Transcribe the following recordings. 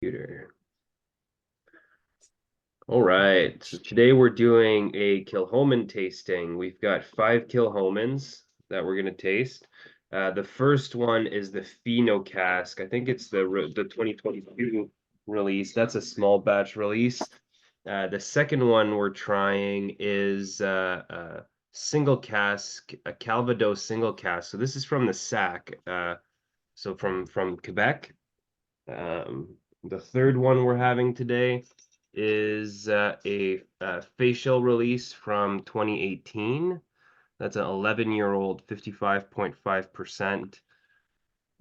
Computer. All right, so today we're doing a Kilchoman tasting. We've got 5 Kilchomans that we're gonna taste. The first one is the Fino cask. I think it's the 2022 release. That's a small batch release. The second one we're trying is a single cask, a Calvados single cask. So this is from the SAC, so from Quebec. The third one we're having today is a facial release from 2018. That's an 11-year-old, 55.5%.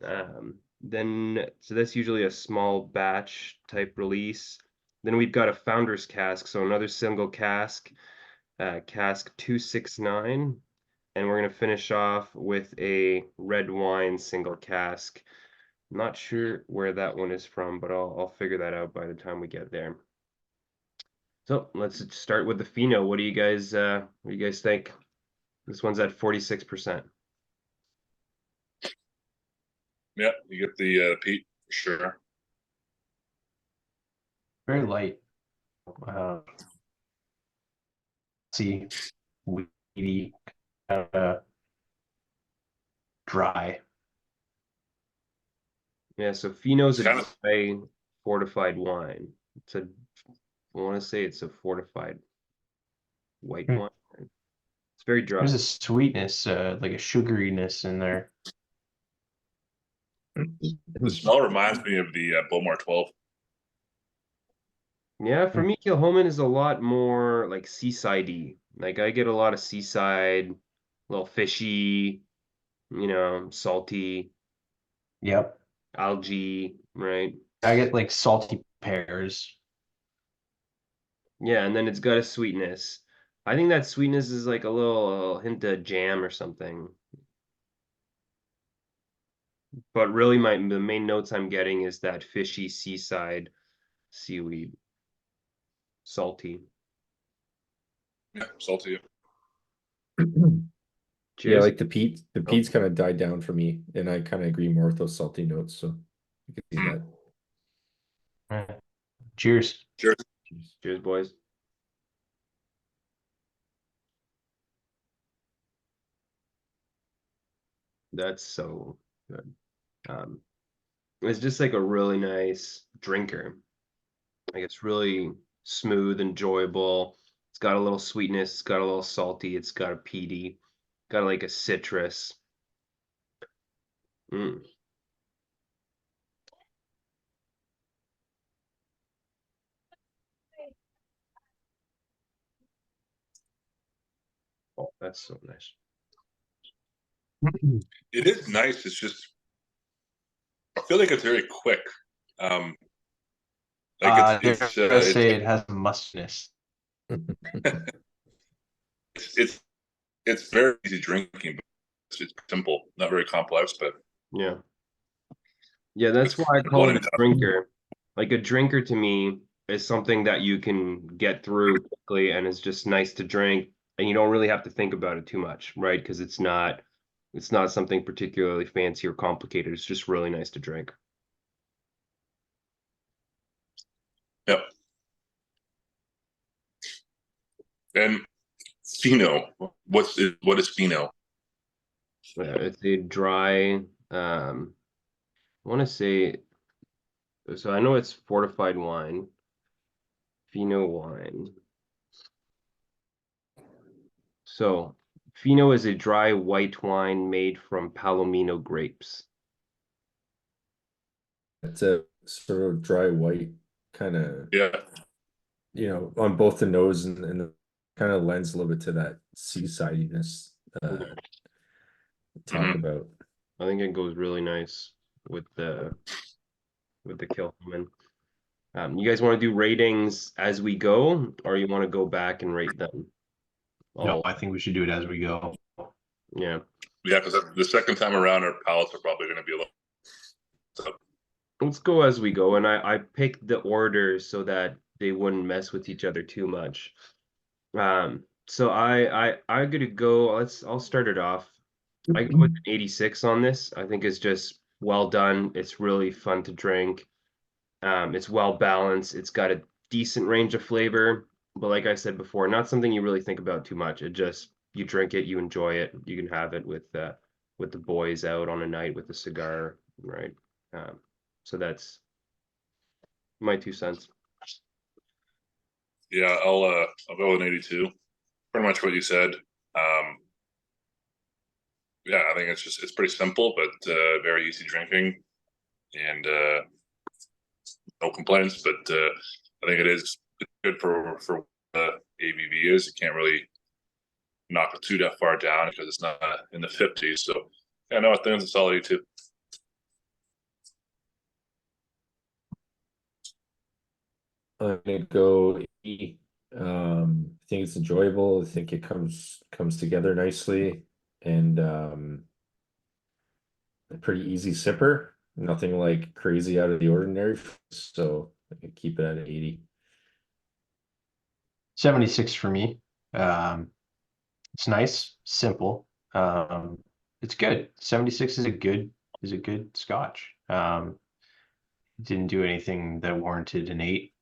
So that's usually a small batch type release. Then we've got a founder's cask, so another single cask, cask 269. And we're going to finish off with a red wine single cask. Not sure where that one is from, but I'll figure that out by the time we get there. So let's start with the Fino. What do you guys think? This one's at 46%. Yeah, you get the peat for sure. Very light. See, weedy, dry. Yeah, so Fino's a Kind of- dry fortified wine. I want to say it's a fortified white wine. It's very dry. There's a sweetness, like a sugariness in there. The smell reminds me of the Beaumont 12. Yeah, for me, Kilchoman is a lot more like seaside-y. Like I get a lot of seaside, a little fishy, salty, Yep. algae, right? I get like salty pears. Yeah, and then it's got a sweetness. I think that sweetness is like a little hint of jam or something. But really, the main notes I'm getting is that fishy seaside seaweed, salty. Yeah, salty. Yeah, Cheers. like the peat. The peat's kind of died down for me, and I kind of agree more with those salty notes. So you can see that. Cheers. Cheers. Cheers, boys. That's so good. It's just like a really nice drinker. Like it's really smooth, enjoyable. It's got a little sweetness, it's got a little salty, it's got a peaty, got like a citrus. Oh, that's so nice. It is nice. It's just, I feel like it's very quick. Like say it has a mustiness. it's very easy drinking. But it's simple, not very complex, but Yeah. Yeah, that's why I call it a drinker. Like a drinker to me is something that you can get through quickly and is just nice to drink, and you don't really have to think about it too much, right? Because it's not something particularly fancy or complicated. It's just really nice to drink. Yep. And Fino, what is Fino? Yeah, it's a dry, I want to say, so I know it's fortified wine, Fino wine. So Fino is a dry white wine made from Palomino grapes. It's a sort of dry white kind of, Yeah. On both the nose and the kind of lends a little bit to that seasidiness talk about. I think it goes really nice with the Kilchoman. You guys want to do ratings as we go, or you want to go back and rate them? No, I think we should do it as we go. Yeah. Yeah, because the second time around, our palates are probably going to be a little. So. Let's go as we go, and I picked the order so that they wouldn't mess with each other too much. So I'm gonna go. I'll start it off. I go with an 86 on this. I think it's just well done. It's really fun to drink. It's well balanced. It's got a decent range of flavor, but like I said before, not something you really think about too much. It just, you drink it, you enjoy it. You can have it with the boys out on a night with a cigar, right? So that's my 2 cents. Yeah, I'll go with an 82. Pretty much what you said. Yeah, I think it's pretty simple, but very easy drinking, and no complaints. But I think it's good for ABV is. It can't really knock it too that far down because it's not in the 50s. So yeah, no, I think it's a solid 82. I'm gonna go 80. I think it's enjoyable. I think it comes together nicely, and a pretty easy sipper. Nothing like crazy out of the ordinary. So I can keep it at 80. 76 for me. It's nice, simple. It's good. 76 is a good scotch. Didn't do anything that warranted an 8.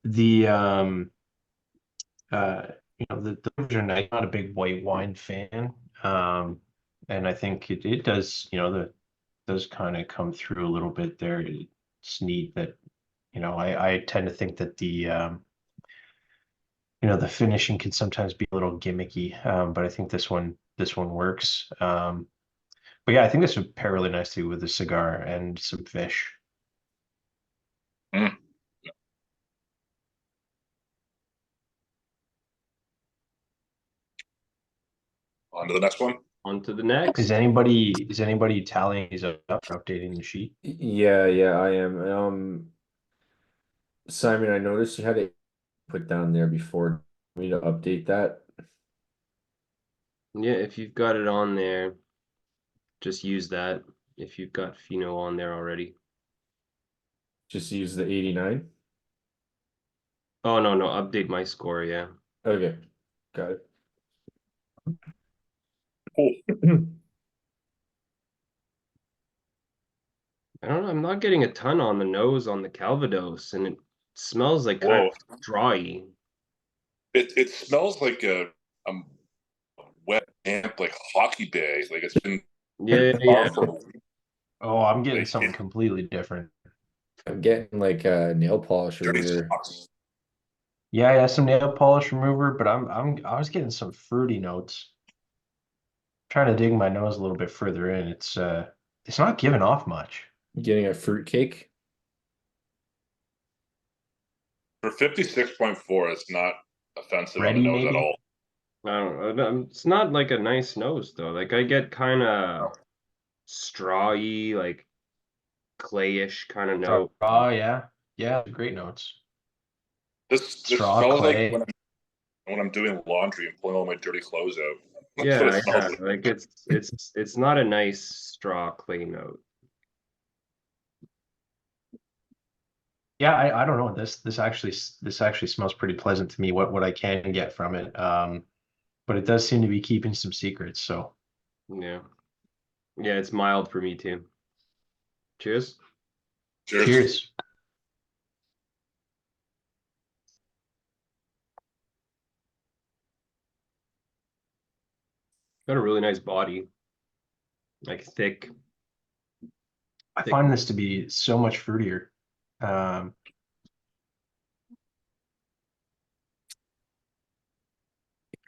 The are nice. Not a big white wine fan. And I think it does, does kind of come through a little bit there. It's neat that, I tend to think that the the finishing can sometimes be a little gimmicky, but I think this one works. But yeah, I think this would pair really nicely with a cigar and some fish. Mm. On to the next one. On to the next. Is anybody tallying these up or updating the sheet? Yeah, I am. Simon, I noticed you had it put down there before me to update that. Yeah, if you've got it on there, just use that. If you've got Fino on there already. Just use the 89. Oh, no, update my score, yeah. Okay, got it. Cool. I don't know, I'm not getting a ton on the nose on the Calvados, and it smells like kind of dry. It smells like a wet, damp, like hockey bag. Like it's been Yeah. Oh, I'm getting something completely different. I'm getting like a nail polish remover. Yeah, some nail polish remover, but I was getting some fruity notes. Trying to dig my nose a little bit further in. It's not giving off much. Getting a fruit cake. For 56.4, it's not offensive Ready, on the nose maybe? at all. I don't know. It's not like a nice nose though. Like I get kind of strawy, like clayish kind of note. Oh yeah, great notes. This Straw, smells clay. like when I'm doing laundry and pulling all my dirty clothes out. That's Yeah, what it smells like it's not a nice straw clay note. Yeah, I don't know. This actually smells pretty pleasant to me. What I can get from it, but it does seem to be keeping some secrets. So Yeah, it's mild for me too. Cheers. cheers. Got a really nice body, like thick. I find this to be so much fruitier. Kind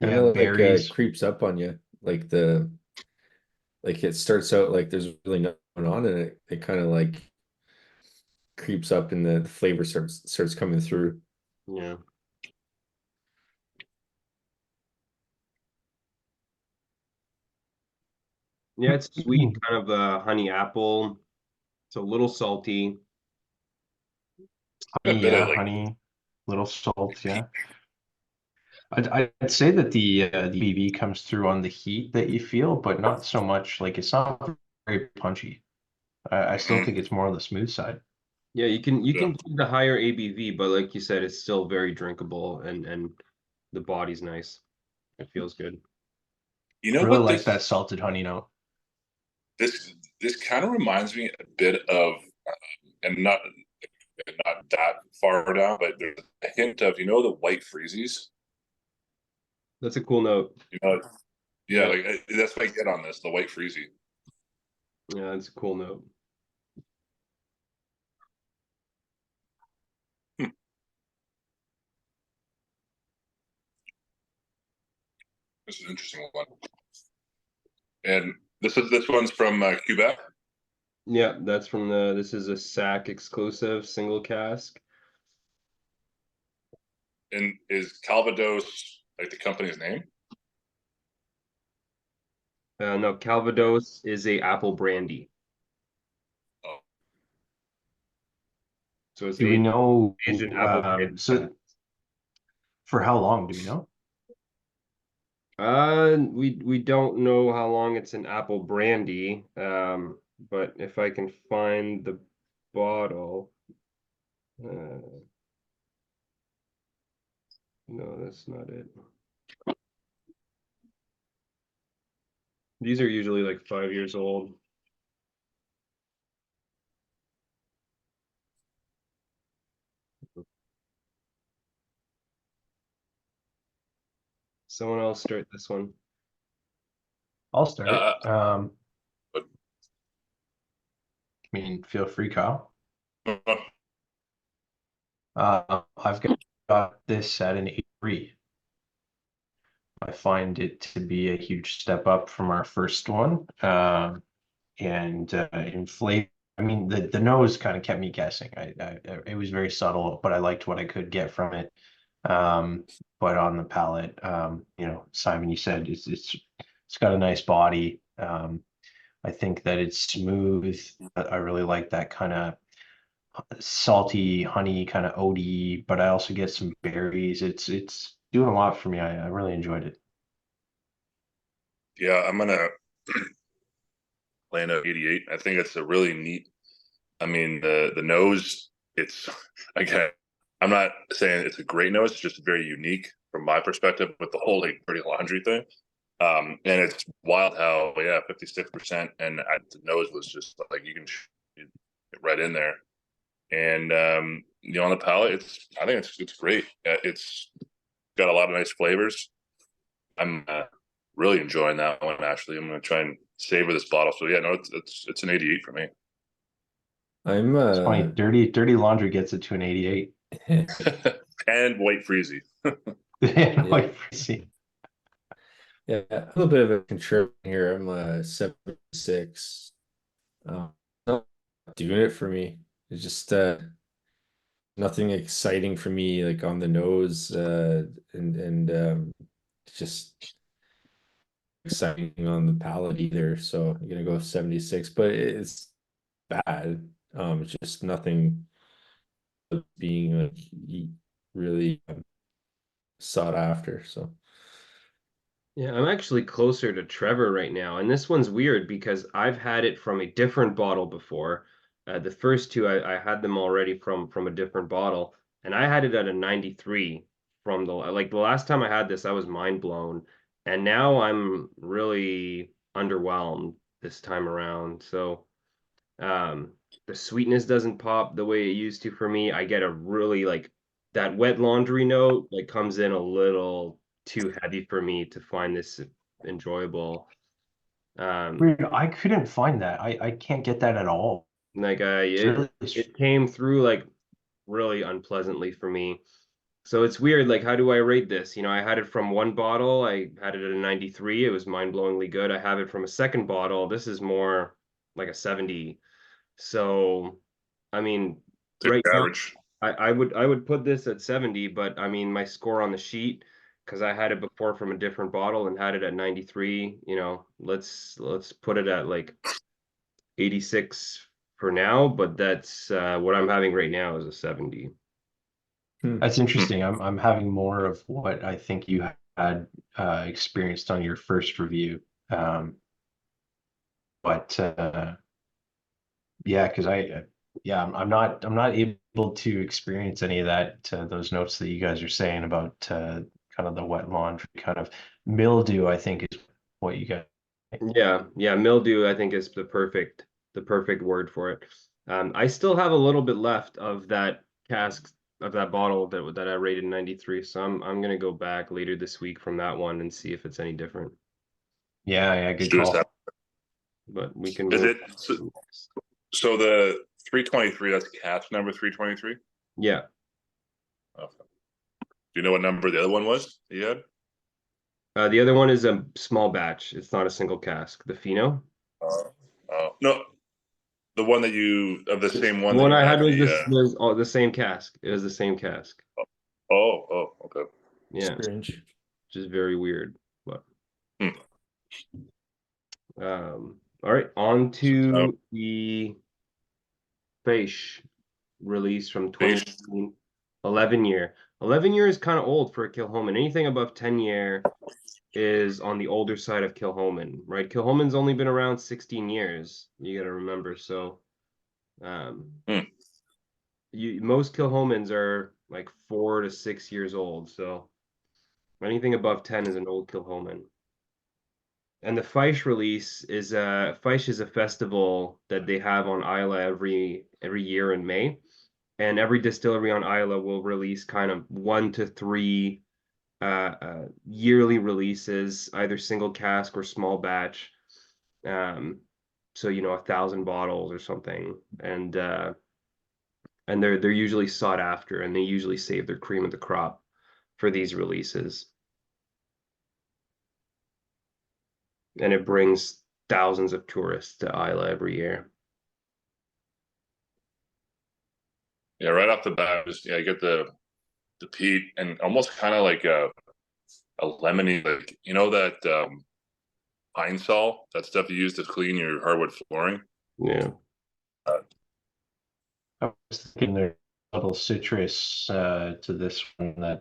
of like creeps up on you, like it starts out like there's really nothing going on, and it kind of like creeps up, and the flavor starts coming through. Yeah. Yeah, it's sweet, kind of a honey apple. It's a little salty. Honey, little salt, yeah. I'd say that the ABV comes through on the heat that you feel, but not so much. Like it's not very punchy. I still think it's more on the smooth side. Yeah, you can do the higher ABV, but like you said, it's still very drinkable, and the body's nice. It feels good. You know really what? Like that salted honey note. This kind of reminds me a bit of and not that far down, but there's a hint of, you know, the white freezies. That's a cool note. You know, yeah, Yeah. like that's what I get on this, the white freezy. Yeah, that's a cool note. This is an interesting one. And this one's from Quebec. Yeah, that's from this is a SAC exclusive single cask. And is Calvados like the company's name? No, Calvados is a apple brandy. Oh, So it's Do we know, Asian apple brandy. so for how long, do we know? We don't know how long it's an apple brandy. But if I can find the bottle, no, that's not it. These are usually like 5 years old. Someone else start this one. I'll start. but- I mean, feel free, Kyle. I've got this at an 83. I find it to be a huge step up from our first one. And in flavor, I mean, the nose kind of kept me guessing. It was very subtle, but I liked what I could get from it. But on the palate, you know, Simon, you said it's got a nice body. I think that it's smooth. I really like that kind of salty honey, kind of oaty, but I also get some berries. It's doing a lot for me. I really enjoyed it. Yeah, I'm gonna land at 88. I think it's a really neat. I mean, the nose. It's again. I'm not saying it's a great nose. It's just very unique from my perspective with the whole like dirty laundry thing. And it's wild how 56%, and the nose was just like you can get right in there. And you know, on the palate, I think it's great. It's got a lot of nice flavors. I'm really enjoying that one. Actually, I'm going to try and savor this bottle. So yeah, no, it's an 88 for me. I'm It's funny, dirty laundry gets it to an 88. And white freezy. Like, yeah, a little bit of a contrarian here. I'm 76. Not doing it for me. It's just nothing exciting for me, like on the nose, and it's just exciting on the palate either. So I'm gonna go 76, but it's bad. It's just nothing being like really sought after. So Yeah, I'm actually closer to Trevor right now, and this one's weird because I've had it from a different bottle before. The first two, I had them already from a different bottle, and I had it at a 93 from the last time I had this, I was mind blown, and now I'm really underwhelmed this time around. So, the sweetness doesn't pop the way it used to for me. I get a really like that wet laundry note like comes in a little too heavy for me to find this enjoyable. weird. I couldn't find that. I can't get that at all. Like It's really it came through like really unpleasantly for me. So it's weird, like how do I rate this? You know, I had it from one bottle, I had it at a 93, it was mind-blowingly good. I have it from a second bottle, this is more like a 70. So, I mean, right now, Average. I would put this at 70, but I mean my score on the sheet, because I had it before from a different bottle and had it at 93, you know, let's put it at like 86 for now, but that's what I'm having right now is a 70. That's interesting. I'm having more of what I think you had experienced on your first review. But yeah, because I'm not able to experience any of that those notes that you guys are saying about kind of the wet laundry kind of mildew, I think is what you got. Yeah, mildew I think is the perfect word for it. I still have a little bit left of that cask of that bottle that I rated 93. So I'm gonna go back later this week from that one and see if it's any different. Yeah, Let's good do this call. now. But we can Is move it so the 323? That's cask number 323. Yeah. Okay. Do you know what number the other one was that you had? The other one is a small batch. It's not a single cask. The Fino. No, the one that you of the same The one that one you I had. had was all the same cask. It was the same cask. Okay. Yeah, Strange. which is very weird. But Hmm. all right, on to the Feis release from Feis. 2019. 11 year. 11 year is kind of old for a Kilchoman. Anything above 10 year is on the older side of Kilchoman, right? Kilchoman's only been around 16 years. You got to remember. So, Hmm. most Kilchomans are like 4 to 6 years old. So anything above 10 is an old Kilchoman. And the Feis release is Feis is a festival that they have on Isla every year in May, and every distillery on Isla will release kind of 1 to 3 yearly releases, either single cask or small batch. So 1,000 bottles or something, and they're usually sought after, and they usually save their cream of the crop for these releases, and it brings thousands of tourists to Isla every year. Yeah, right off the bat, just you get the peat and almost kind of like a lemony, like that pine sol, that stuff you use to clean your hardwood flooring. Yeah. I was thinking there's a little citrus to this one that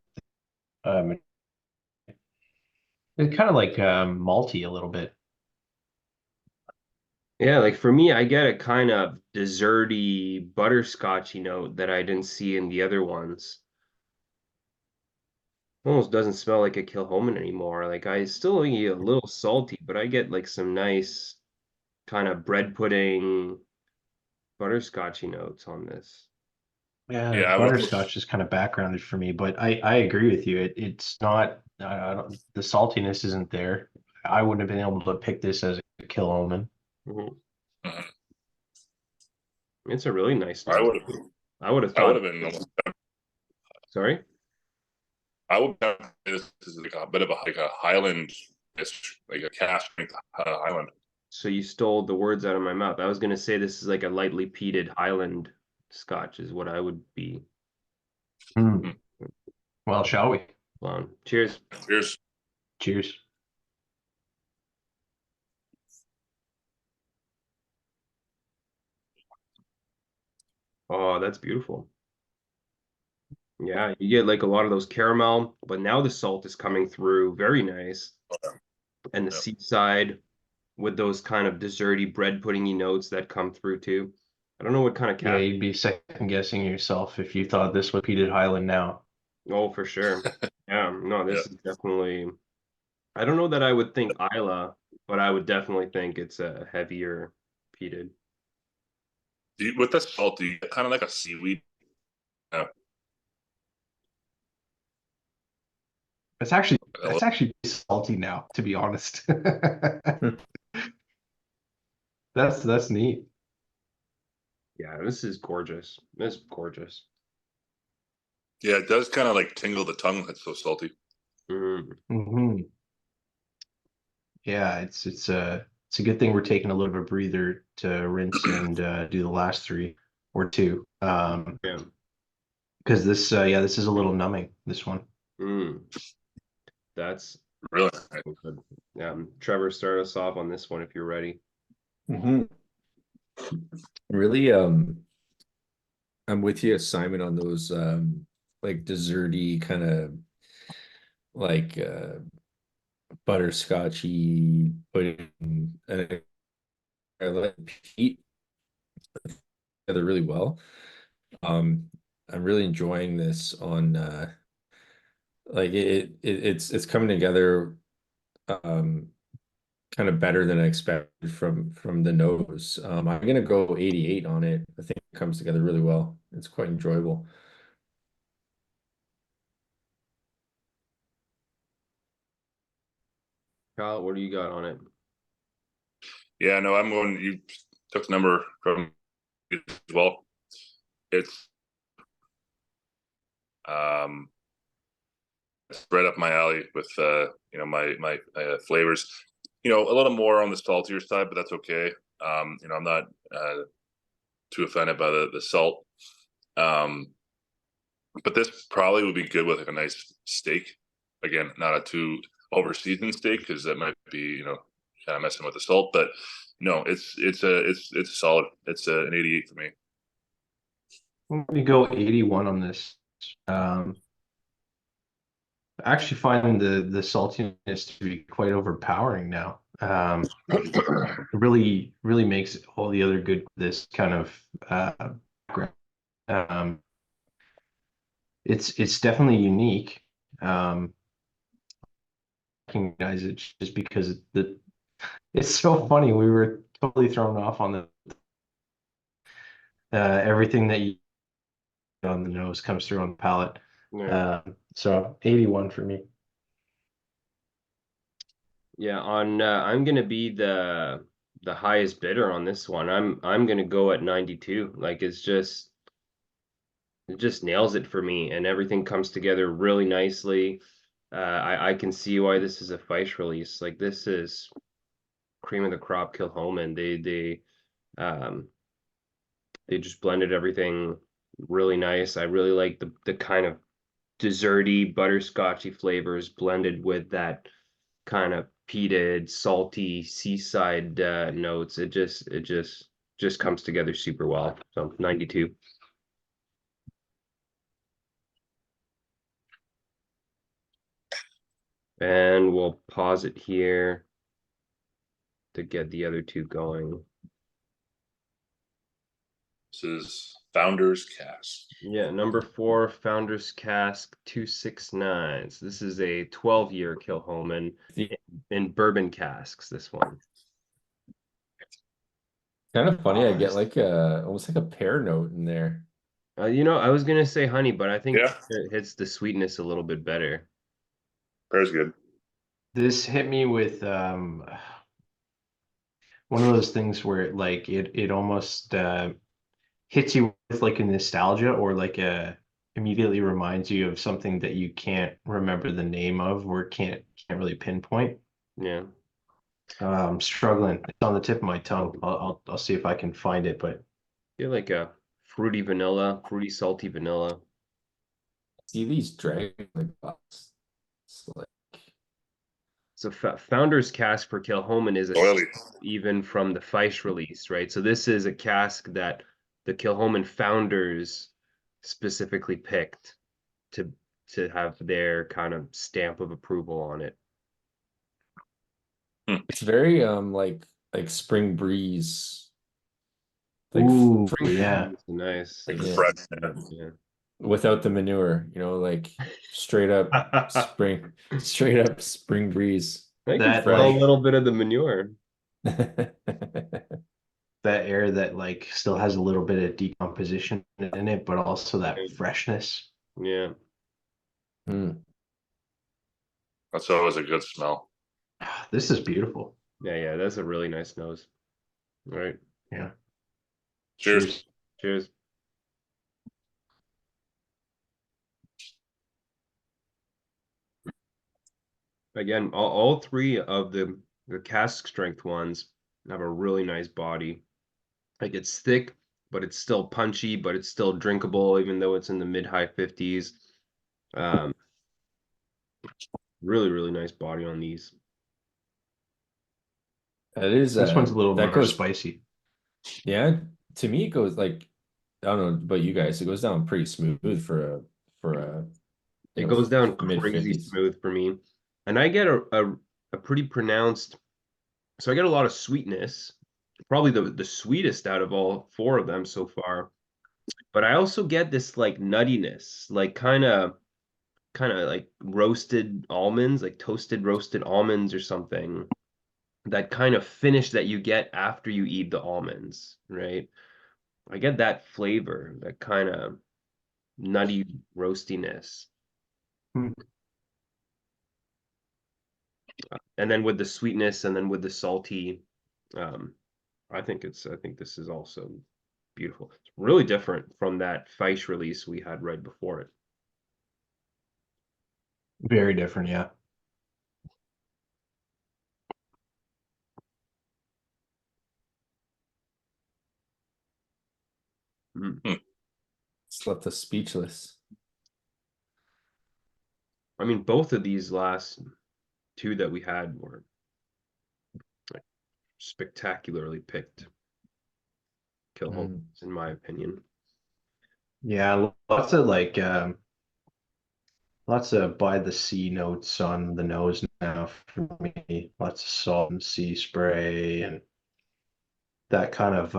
it's kind of like malty a little bit. Yeah, like for me, I get a kind of desserty, butterscotchy note that I didn't see in the other ones. Almost doesn't smell like a Kilchoman anymore. Like I still get a little salty, but I get like some nice kind of bread pudding, butterscotchy notes on this. Yeah, Yeah, butterscotch is kind of backgrounded for me, but I agree with you. It's not. I don't. The saltiness isn't there. I wouldn't have been able to pick this as a Kilchoman. Mhm. Mhm. It's a really nice I note. would have. I would have I would thought. have been. Sorry? I would have. This is like a bit of a Highland, like a cask Highland. So you stole the words out of my mouth. I was gonna say this is like a lightly peated Highland Scotch is what I would be. Hmm. Well, shall we? Cheers. Cheers. Cheers. Oh, that's beautiful. Yeah, you get like a lot of those caramel, but now the salt is coming through very nice. And the Yep. seaside with those kind of desserty bread puddingy notes that come through too. I don't know what kind of Yeah, cat. you'd be second guessing yourself if you thought this was peated Highland now. Oh, for sure. Yeah, no, Yeah. this is definitely. I don't know that I would think Isla, but I would definitely think it's a heavier peated. With the salt, do you get kind of like a seaweed? Yeah. That's actually salty now, to be honest. That's neat. Yeah, this is gorgeous. This is gorgeous. Yeah, it does kind of like tingle the tongue. It's so salty. Hmm. Yeah, it's a good thing we're taking a little bit of breather to rinse and do the last three or two. Yeah. Because this this is a little numbing, this one. That's Really. good. Trevor, start us off on this one if you're ready. Really, I'm with you, Simon, on those like desserty kind of like butterscotchy pudding, and I like peat together really well. I'm really enjoying this on like it's coming together kind of better than I expected from the nose. I'm gonna go 88 on it. I think it comes together really well. It's quite enjoyable. Kyle, what do you got on it? Yeah, no, I'm going. You took the number from as well. It's it's right up my alley with my flavors. A little more on the saltier side, but that's okay. I'm not too offended by the salt. But this probably would be good with like a nice steak. Again, not a too over seasoned steak because that might be kind of messing with the salt. But no, it's solid. It's an 88 for me. Let me go 81 on this. I actually find the saltiness to be quite overpowering now. Really makes all the other good this kind of it's definitely unique. Recognize it just because it's so funny. We were totally thrown off on the everything that you on the nose comes through on the palate. Yeah. So 81 for me. Yeah, I'm gonna be the highest bidder on this one. I'm gonna go at 92. Like it just nails it for me, and everything comes together really nicely. I can see why this is a Feis release. Like this is cream of the crop Kilchoman. They just blended everything really nice. I really like the kind of desserty, butterscotchy flavors blended with that kind of peated, salty seaside notes. It just comes together super well. So 92. And we'll pause it here to get the other two going. This is Founders Cask. Yeah, number 4, Founders Cask 269. So this is a 12-year Kilchoman in bourbon casks, this one. Kind of funny. I get like almost like a pear note in there. I was gonna say honey, but I think Yeah. it hits the sweetness a little bit better. Pear's good. This hit me with one of those things where it almost hits you with like a nostalgia or like immediately reminds you of something that you can't remember the name of or can't really pinpoint. Yeah. I'm struggling. It's on the tip of my tongue. I'll see if I can find it, but Feel like a fruity salty vanilla. See these dragon bucks. It's like So Founder's Cask for Kilchoman is Oily. even from the Feis release, right? So this is a cask that the Kilchoman founders specifically picked to have their kind of stamp of approval on it. it's very like spring breeze. Like ooh, spring yeah. Nice. Like Yeah. fresh. Yeah. without the manure, like straight up spring breeze. I can That, smell a like- little bit of the manure. That air that like still has a little bit of decomposition in it, but also that freshness. Yeah. That's always a good smell. This is beautiful. Yeah, that's a really nice nose. All right. Yeah. Cheers. Cheers. Again, all three of the cask strength ones have a really nice body. Like it's thick, but it's still punchy, but it's still drinkable, even though it's in the mid-high 50s. Really nice body on these. That is This one's a little that more goes spicy. Yeah, to me it goes like I don't know about you guys, it goes down pretty smooth for a It goes down crazy mid-50s. smooth for me. And I get a pretty pronounced, so I get a lot of sweetness, probably the sweetest out of all 4 of them so far. But I also get this like nuttiness, like kind of like roasted almonds, like toasted roasted almonds or something. that kind of finish that you get after you eat the almonds, right? I get that flavor, that kind of nutty roastiness. Hmm. And then with the sweetness and then with the salty, I think this is also beautiful. It's really different from that Feis release we had right before it. Very different, yeah. It's left us speechless. I mean, both of these last two that we had were like spectacularly picked Kilchomans, in my opinion. Yeah, lots of like lots of by the sea notes on the nose now for me. Lots of salt and sea spray and that kind of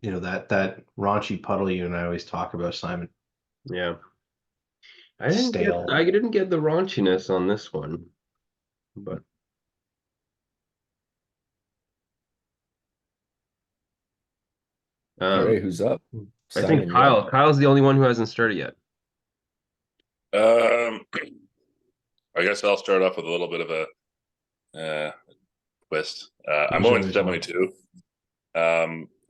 that raunchy puddle you and I always talk about, Simon. Yeah. Stale. I didn't get the raunchiness on this one, but All right, who's up? I think Simon, yeah. Kyle's the only one who hasn't started yet. I guess I'll start off with a little bit of a twist. I'm going to 72.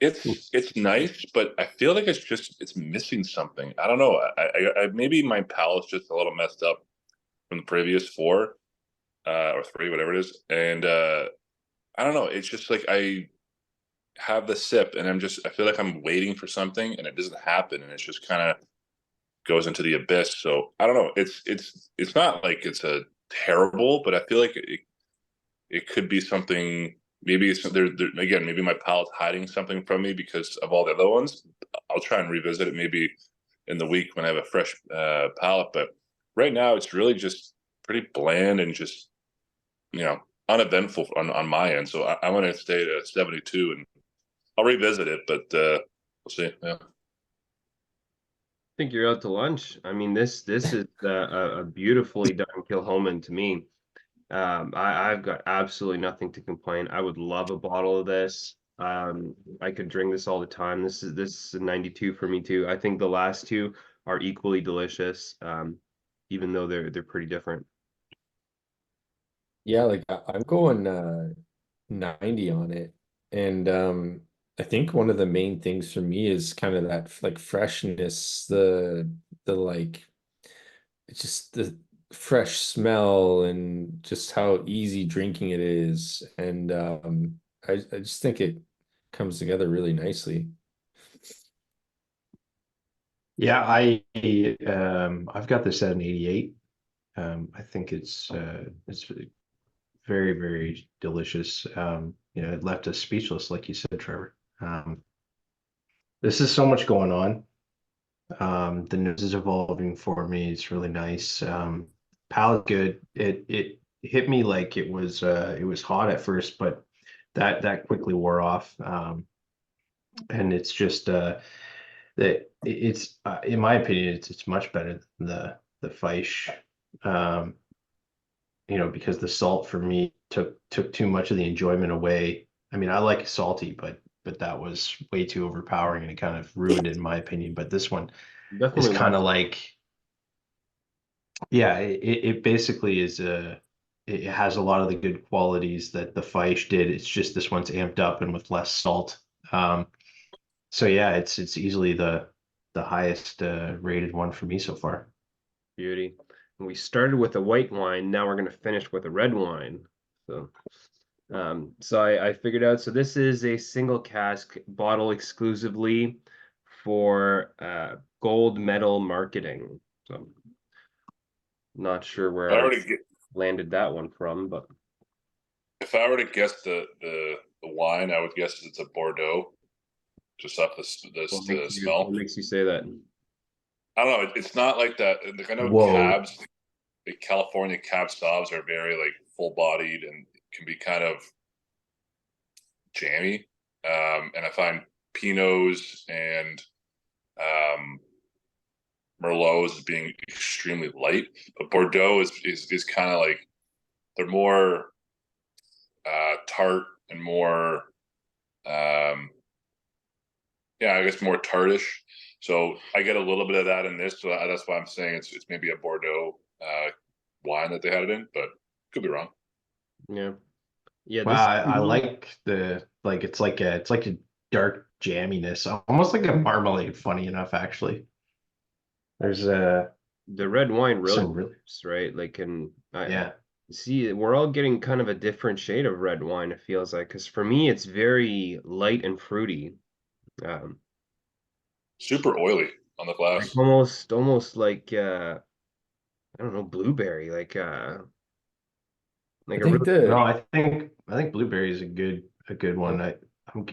It's nice, but I feel like it's missing something. I don't know. I maybe my palate's just a little messed up from the previous four or three, whatever it is, and I don't know. It's just like I have the sip, and I feel like I'm waiting for something, and it doesn't happen, and it's just kind of goes into the abyss. So I don't know. It's not like it's a terrible, but I feel like it could be something. Maybe it's there again. Maybe my palate's hiding something from me because of all the other ones. I'll try and revisit it maybe in the week when I have a fresh palate. But right now, it's really just pretty bland and just uneventful on my end. So I'm going to stay at 72, and I'll revisit it. But we'll see. Yeah. Think you're out to lunch. I mean, this is a beautifully done Kilchoman to me. I've got absolutely nothing to complain. I would love a bottle of this. I could drink this all the time. This is a 92 for me too. I think the last two are equally delicious, even though they're pretty different. Yeah, like I'm going 90 on it. And I think one of the main things for me is kind of that like freshness, the like it's just the fresh smell and just how easy drinking it is. And I just think it comes together really nicely. Yeah, I've got this at an 88. I think it's very, very delicious. It left us speechless, like you said, Trevor. This is so much going on. The nose is evolving for me. It's really nice. Palate good. It hit me like it was hot at first, but that quickly wore off. And it's just that it's in my opinion, it's much better than the Feisch. Because the salt for me took too much of the enjoyment away. I mean, I like salty, but that was way too overpowering and it kind of ruined it in my opinion. But this one is Definitely kind of like, yeah, it basically is it has a lot of the good qualities that the Feisch did. It's just this one's amped up and with less salt. So yeah, it's easily the highest rated one for me so far. beauty. And we started with a white wine. Now we're going to finish with a red wine. So I figured out. So this is a single cask bottle exclusively for gold medal marketing. So not sure where I landed that one from, but if I were to guess the wine, I would guess it's a Bordeaux, just off the smell. What makes you say that? I don't know. It's not like that. Like I know Whoa. cabs, the California cab sauvs are very like full bodied and can be kind of jammy. And I find Pinots and Merlots as being extremely light, but Bordeaux is kind of like they're more tart and more, yeah, I guess more tartish. So I get a little bit of that in this, so that's why I'm saying it's maybe a Bordeaux wine that they had it in, but could be wrong. Yeah. Yeah, Wow, this I like it's like a dark jamminess, almost like a marmalade, funny enough, actually. There's the red wine really some really works, right? Like, and I yeah. see we're all getting kind of a different shade of red wine, it feels like, because for me it's very light and fruity. Um, Super oily on the like glass. almost like I don't know, blueberry, I like a think really No, the I think blueberry is a good one. I'm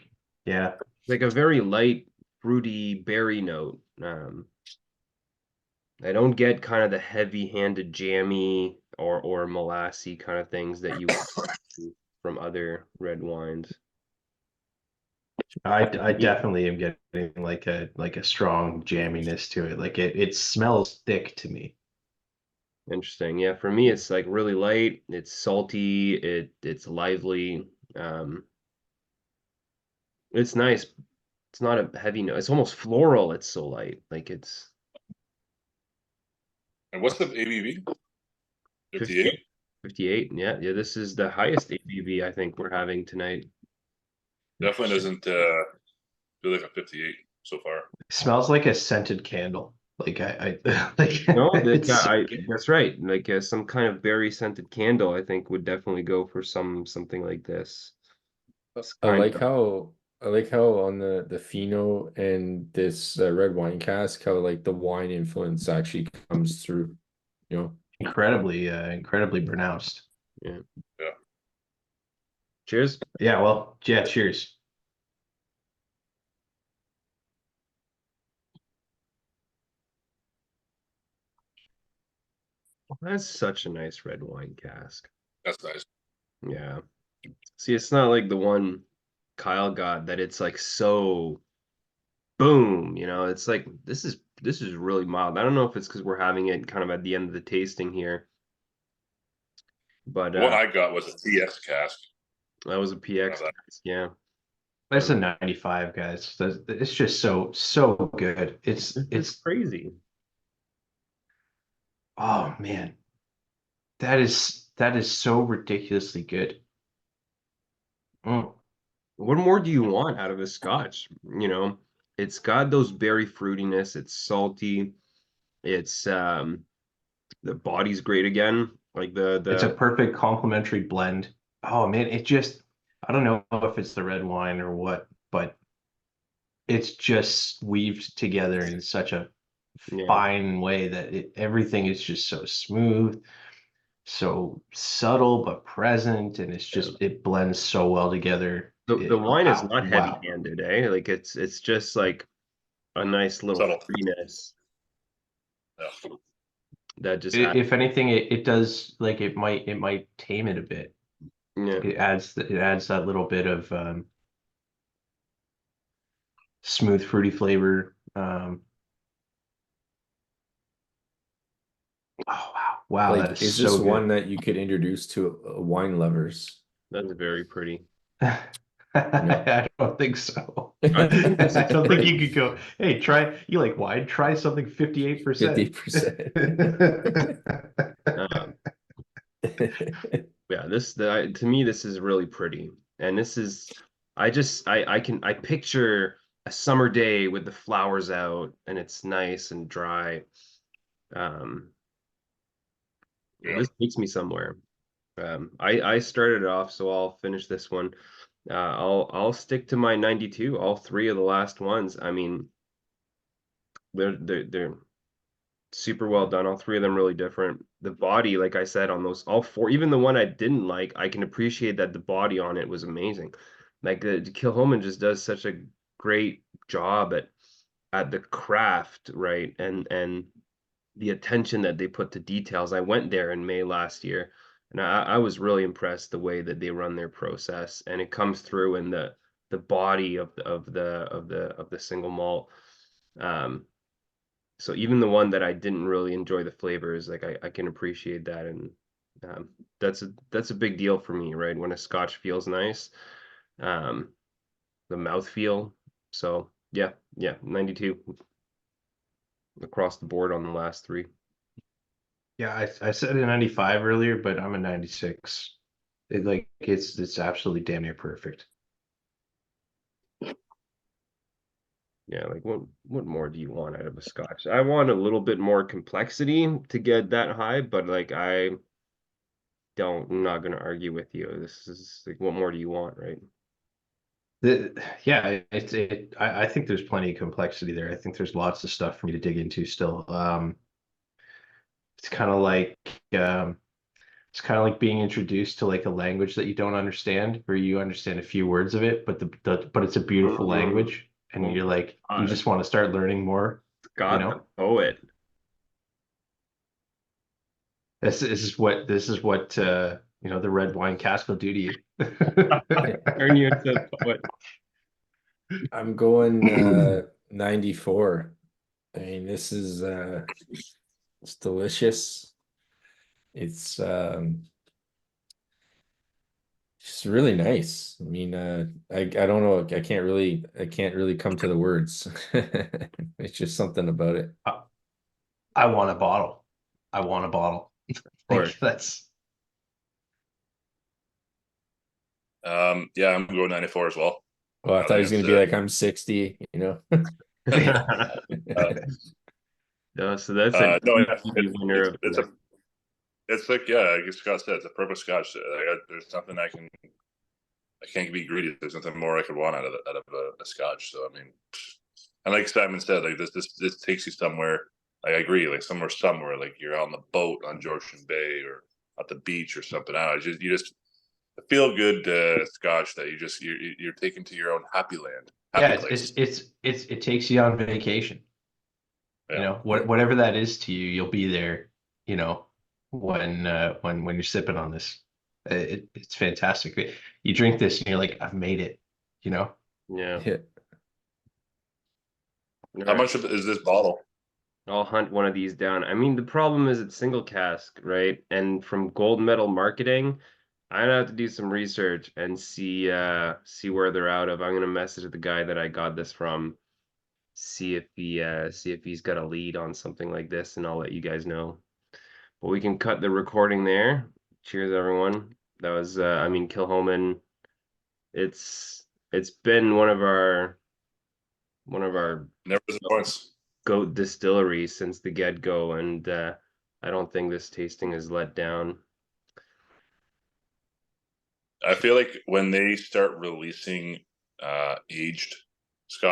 yeah. like a very light, fruity berry note. I don't get kind of the heavy-handed jammy or molassy kind of things that you get from other red wines. I Yeah, definitely am getting like a strong jamminess to it. Like it smells thick to me. interesting. Yeah, for me it's like really light, it's salty, it's lively. Um, it's nice. It's not a heavy note. It's almost floral. It's so light. Like it's And what's the ABV? 58? 58. 58. Yeah, yeah, this is the highest ABV I think we're having tonight. Definitely doesn't feel like a 58 so far. Smells like a scented candle. Like I like No, that it's so I good. that's right. Like some kind of berry scented candle, I think would definitely go for something like this. It's I kind like of how on the Fino and this red wine cask, how like the wine influence actually comes through, you know. Incredibly pronounced. yeah. Yeah. Cheers. Yeah, well, yeah, cheers. That's such a nice red wine cask. That's nice. Yeah. See, it's not like the one Kyle got that it's like so boom, it's like this is really mild. I don't know if it's because we're having it kind of at the end of the tasting here, but The one I got was a TS cask. that was a I PX don't know cask, yeah. That's a 95, guys. It's just so good. It's crazy. Oh man, that is so ridiculously good. Mm. What more do you want out of a scotch? It's got those berry fruitiness, it's salty, it's the body's great again. Like It's a the perfect complementary blend. Oh man, I don't know if it's the red wine or what, but it's just weaved together in such a yeah. fine way that everything is just so smooth, so subtle but present, and Yeah. it blends so well together. The wine is Wow, not wow. heavy-handed, eh? Like it's just like a nice little Subtle. fruitiness Yeah. that just adds, If anything, it does like it might tame it a bit. yeah. It adds that little bit of smooth fruity flavor. Oh wow, that Like, is is this so one good. that you could introduce to wine lovers? That's very pretty. No. I don't think so. I think this I is don't think pretty. you could go, hey, you like wine, try something 58%. 50%. Um, yeah, to me this is really pretty, and this is I picture a summer day with the flowers out, and it's nice and dry. Um, Yeah. this takes me somewhere. I started it off, so I'll finish this one. I'll stick to my 92. All three of the last ones. I mean, they're super well done. All three of them really different. The body, like I said, on those all four, even the one I didn't like, I can appreciate that the body on it was amazing. Like the Kilchoman just does such a great job at the craft, right? And the attention that they put to details. I went there in May last year, and I was really impressed the way that they run their process, and it comes through in the body of the single malt. Um, so even the one that I didn't really enjoy the flavors, like I can appreciate that, and That's a big deal for me, right? When a Scotch feels nice, the mouth feel. So yeah, 92 across the board on the last three. Yeah, I said a 95 earlier, but I'm a 96. It's absolutely damn near perfect. Yeah, like what more do you want out of a Scotch? I want a little bit more complexity to get that high, but like I'm not gonna argue with you. This is like, what more do you want, right? Yeah, I think there's plenty of complexity there. I think there's lots of stuff for me to dig into still. It's kind of like it's kind of like being introduced to like a language that you don't understand, where you understand a few words of it, but but it's a beautiful language, and you're like you just want to start learning more. God, the poet. This is what the red wine cask will do to you. Turn you into a poet. I'm going 94. I mean, this is it's delicious. It's just really nice. I mean, I don't know. I can't really come to the words. It's just something about it. I want a bottle. I want a bottle. Like that's Yeah, I'm going 94 as well. Well, I thought he was going to be like, I'm 60, you know. No, so that's a no, yeah, winner of it's like, yeah, like Scott said, it's a perfect Scotch. There's nothing I can't be greedy. There's nothing more I could want out of a Scotch. So I mean, and like Simon said, like this takes you somewhere. I agree, like somewhere, like you're on the boat on Georgian Bay or at the beach or something. I don't know, you just feel good Scotch that you're taken to your own happy land. Yeah, it takes you on vacation. Yeah. You know, whatever that is to you, you'll be there, you know, when you're sipping on this. It's fantastic. You drink this and you're like, I've made it, you know? Yeah. How much is this bottle? I'll hunt one of these down. I mean, the problem is it's single cask, right? And from Gold Medal Marketing, I'm gonna have to do some research and see where they're out of. I'm gonna message the guy that I got this from, see if he's got a lead on something like this, and I'll let you guys know. But we can cut the recording there. Cheers, everyone. That was I mean, Kilchoman. It's been one of our Never disappoints. goat distilleries since the get-go, and I don't think this tasting is let down. I feel like when they start releasing aged